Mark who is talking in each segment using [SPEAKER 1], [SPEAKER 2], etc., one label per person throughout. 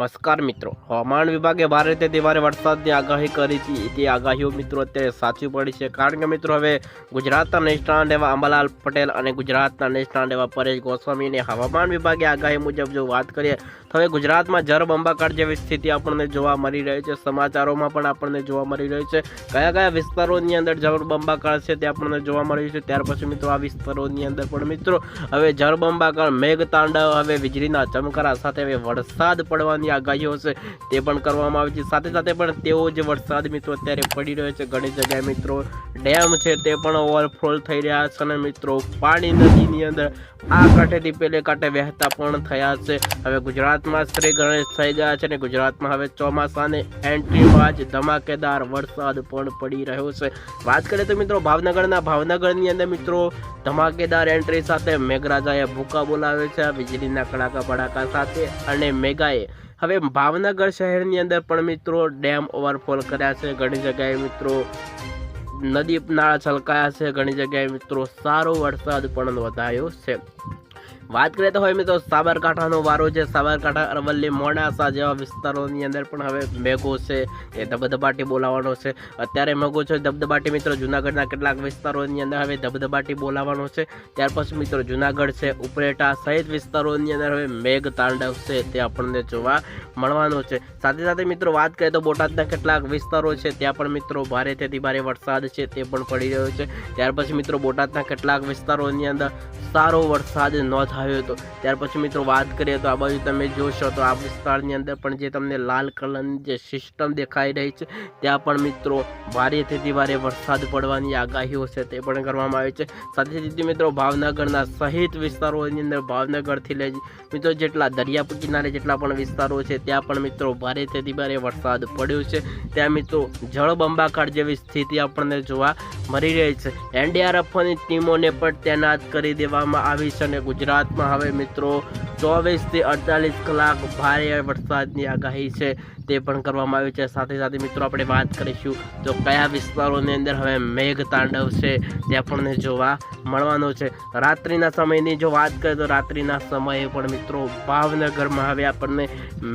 [SPEAKER 1] નમસ્કાર મિત્રો, હવામાન વિભાગે ભારે તે ભારે વરસાદની આગાહી કરી હતી. તે આગાહીઓ મિત્રો અત્યારે સાચી પડી છે, કારણ કે મિત્રો હવે ગુજરાતના નિષ્ણાત એવા અંબાલાલ પટેલ અને ગુજરાતના નિષ્ણાત એવા પરેશ ગોસ્વામીને હવામાન વિભાગે આગાહી મુજબ જો વાત કરીએ તો હવે ગુજરાતમાં જળબંબાકાર જેવી સ્થિતિ આપણને જોવા મળી રહી છે. સમાચારોમાં પણ આપણને જોવા મળી રહી છે કયા કયા વિસ્તારોની અંદર જળબંબાકાર છે તે આપણને જોવા મળ્યું છે. ત્યાર પછી મિત્રો આ વિસ્તારોની અંદર પણ મિત્રો હવે જળબંબાકાર મેઘતાંડવ, હવે વીજળીના ચમકારા સાથે હવે વરસાદ પડવાની આગાહીઓ છે તે પણ કરવામાં આવી છે. સાથે સાથે પણ તેઓ જે વરસાદ મિત્રો અત્યારે પડી રહ્યો છે, ઘણી જગ્યાએ મિત્રો ડેમ છે તે પણ ઓવરફ્લો થઈ રહ્યા છે અને મિત્રો પાણી નદીની અંદર આ કાંઠેથી પેલે કાંઠે વહેતા પણ થયા છે. હવે ગુજરાતમાં શ્રી ગણેશ થઈ ગયા છે અને ગુજરાતમાં હવે ચોમાસાની એન્ટ્રીમાં જ ધમાકેદાર વરસાદ પણ પડી રહ્યો છે. વાત કરીએ તો મિત્રો ભાવનગરની અંદર મિત્રો ધમાકેદાર એન્ટ્રી સાથે મેઘરાજાએ ભૂકા બોલાવે છે વીજળીના કડાકા ભડાકા સાથે, અને મેઘાએ હવે ભાવનગર શહેરની અંદર પણ મિત્રો ડેમ ઓવરફ્લો કર્યા છે. ઘણી જગ્યાએ મિત્રો નદી નાળા છલકાયા છે, ઘણી જગ્યાએ મિત્રો સારો વરસાદ પણ નોંધાયો છે. વાત કરીએ તો હવે મિત્રો સાબરકાંઠાનો વારો છે. સાબરકાંઠા, અરવલ્લી, મોડાસા જેવા વિસ્તારોની અંદર પણ હવે મેઘો છે એ ધબધબાટી બોલાવવાનો છે. અત્યારે મેઘો છે ધબધબાટી મિત્રો જુનાગઢના કેટલાક વિસ્તારોની અંદર હવે ધબધબાટી બોલાવવાનો છે. ત્યાર પછી મિત્રો જુનાગઢ છે, ઉપરેટા સહિત વિસ્તારોની અંદર હવે મેઘ તાંડવ છે તે આપણને જોવા મળવાનો છે. સાથે સાથે મિત્રો વાત કરીએ તો બોટાદના કેટલાક વિસ્તારો છે ત્યાં પણ મિત્રો ભારેથી ભારે વરસાદ છે તે પણ પડી રહ્યો છે. ત્યાર પછી મિત્રો બોટાદના કેટલાક વિસ્તારોની અંદર સારો વરસાદ નોંધાયો હતો. ત્યાર પછી મિત્રો વાત કરીએ તો આ બાજુ તમે જોશો તો આ વિસ્તારની અંદર પણ જે તમને લાલ કલરની જે સિસ્ટમ દેખાઈ રહી છે ત્યાં પણ મિત્રો ભારેથી ભારે વરસાદ પડવાની આગાહીઓ છે તે પણ કરવામાં આવી છે. સાથે સાથે મિત્રો ભાવનગરના સહિત વિસ્તારોની અંદર ભાવનગરથી લઈ મિત્રો જેટલા દરિયા કિનારે જેટલા પણ વિસ્તારો છે ત્યાં પણ મિત્રો ભારેથી ભારે વરસાદ પડ્યો છે. ત્યાં મિત્રો જળબંબાકાર જેવી સ્થિતિ આપણને જોવા મળી રહી છે. એનડીઆરએફની ટીમોને પણ તૈનાત કરી દેવામાં આવી છે અને ગુજરાતમાં હવે મિત્રો 24 થી 48 કલાક ભારે વરસાદની આગાહી છે તે પણ કરવામાં આવી છે. સાથે સાથે મિત્રો આપણે વાત કરીશું તો કયા વિસ્તારોની અંદર હવે મેઘ તાંડવ છે તે આપણને જોવા મળવાનો છે. રાત્રિના સમયની જો વાત કરીએ તો રાત્રિના સમયે પણ મિત્રો ભાવનગરમાં હવે આપણને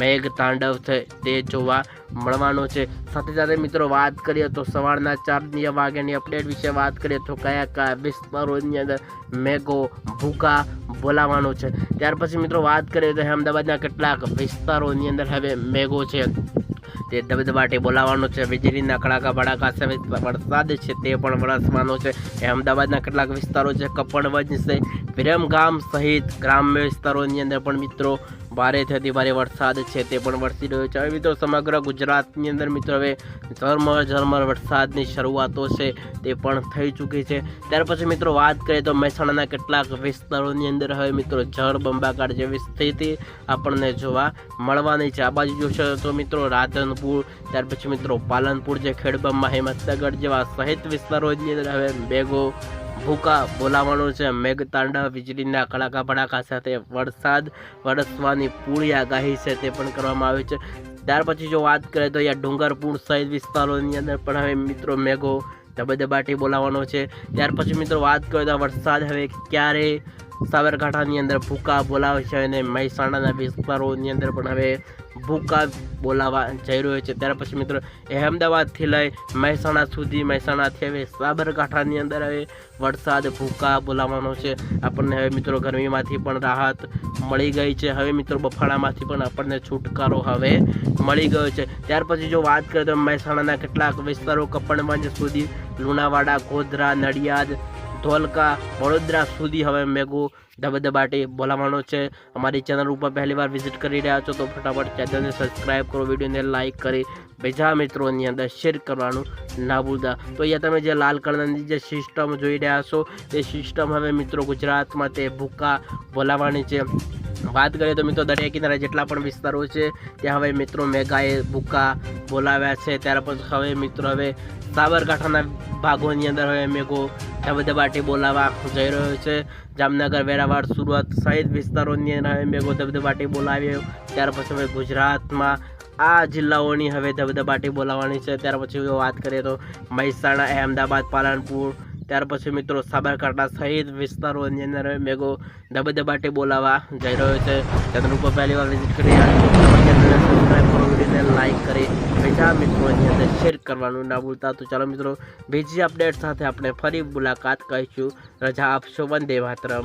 [SPEAKER 1] મેઘ તાંડવ છે તે જોવા મળવાનો છે. સાથે સાથે મિત્રો વાત કરીએ તો સવારના 4 વાગ્યાની અપડેટ વિશે વાત કરીએ તો કયા કયા વિસ્તારોની અંદર મેઘો ભૂકા બોલાવવાનો છે. ત્યાર પછી મિત્રો વાત કરીએ તો અમદાવાદના કેટલાક વિસ્તારોની અંદર હવે મેઘો છે તે ધબધબાટી બોલાવવાનો છે. વીજળીના કડાકા ભડાકા સાથે વરસાદ છે તે પણ વરસવાનો છે. અમદાવાદના કેટલાક વિસ્તારો છે, કપડવંજ છે, વિરમગામ સહિત ગ્રામ્ય વિસ્તારોની અંદર પણ મિત્રો ભારેથી ભારે વરસાદ છે તે પણ વરસી રહ્યો છે. હવે મિત્રો સમગ્ર ગુજરાતની અંદર મિત્રો હવે ઝરમર વરસાદની શરૂઆતો છે તે પણ થઈ ચૂકી છે. ત્યાર પછી મિત્રો વાત કરીએ તો મહેસાણાના કેટલાક વિસ્તારોની અંદર હવે મિત્રો જળબંબાકાર જેવી સ્થિતિ આપણને જોવા મળવાની છે. આ બાજુ જોશો તો મિત્રો રાધનપુર, ત્યાર પછી મિત્રો પાલનપુર જે ખેડબ્રહ્મા, હિંમતનગર જેવા સહિત વિસ્તારોની અંદર હવે મેઘો ભૂકા બોલાવવાનો છે. મેઘતાંડવ, વીજળીના કડાકા ભડાકા સાથે વરસાદ વરસવાની પૂરી આગાહી છે તે પણ કરવામાં આવી છે. ત્યાર પછી જો વાત કરીએ તો અહીંયા ડુંગરપુર સહિત વિસ્તારોની અંદર પણ હવે મિત્રો મેઘો ધબધબાટી બોલાવવાનો છે. ત્યાર પછી મિત્રો વાત કરીએ તો વરસાદ હવે ક્યારે સાબરકાંઠાની અંદર ભૂકા બોલાવે છે અને મહેસાણાના વિસ્તારોની અંદર પણ હવે ભૂકા બોલાવવા જઈ રહ્યો છે. ત્યાર પછી મિત્રો અહેમદાબાદથી લઈ મહેસાણા સુધી, મહેસાણાથી હવે સાબરકાંઠાની અંદર હવે વરસાદ ભૂકા બોલાવવાનો છે. આપણને હવે મિત્રો ગરમીમાંથી પણ રાહત મળી ગઈ છે. હવે મિત્રો બફાળામાંથી પણ આપણને છુટકારો હવે મળી ગયો છે. ત્યાર પછી જો વાત કરીએ તો મહેસાણાના કેટલાક વિસ્તારો કપડવંજ સુધી, લુણાવાડા, ગોધરા, નડિયાદ, ધોલકા, વડોદરા સુધી હવે મેઘો ધબધબાટી બોલાવવાનો છે. અમારી ચેનલ ઉપર પહેલી વાર વિઝિટ કરી રહ્યા છો તો ફટાફટ ચેનલને સબસ્ક્રાઈબ કરો, વિડીયોને લાઇક કરી બીજા મિત્રોની અંદર શેર કરવાનું ના ભૂલતા. તો અહીંયા તમે જે લાલ કલરની જે સિસ્ટમ જોઈ રહ્યા છો તે સિસ્ટમ હવે મિત્રો ગુજરાતમાં તે ભૂકા બોલાવવાની છે. વાત કરીએ તો મિત્રો દરિયા કિનારે જેટલા પણ વિસ્તારો છે ત્યાં હવે મિત્રો મેઘાએ ભૂકા બોલાવ્યા છે. ત્યાર પછી હવે મિત્રો હવે સાબરકાંઠાના ભાગોની અંદર હવે મેઘો ધબધબાટી બોલાવવા જઈ રહ્યો છે. જામનગર, વેરાવળ, સુરત સહિત વિસ્તારોની અંદર હવે મેઘો ધબધબાટી બોલાવ્યો. ત્યાર પછી હવે ગુજરાતમાં આ જિલ્લાઓની હવે ધબધબાટી બોલાવવાની છે. ત્યાર પછી જો વાત કરીએ તો મહેસાણા, અહેમદાબાદ, પાલનપુર, ત્યાર પછી મિત્રો સાબરકાંઠા સહિત વિસ્તારોની અંદર મેઘો ધબધબાટી બોલાવવા જઈ રહ્યો છે. ચેનલ ઉપર પહેલી વાર વિઝિટ કરી રજા મિત્રોની અંદર શેર કરવાનું ના ભૂલતા। તો ચાલો મિત્રો બીજી અપડેટ સાથે આપણે ફરી મુલાકાત કરીશું। રજા આપશો। વંદે માતરમ।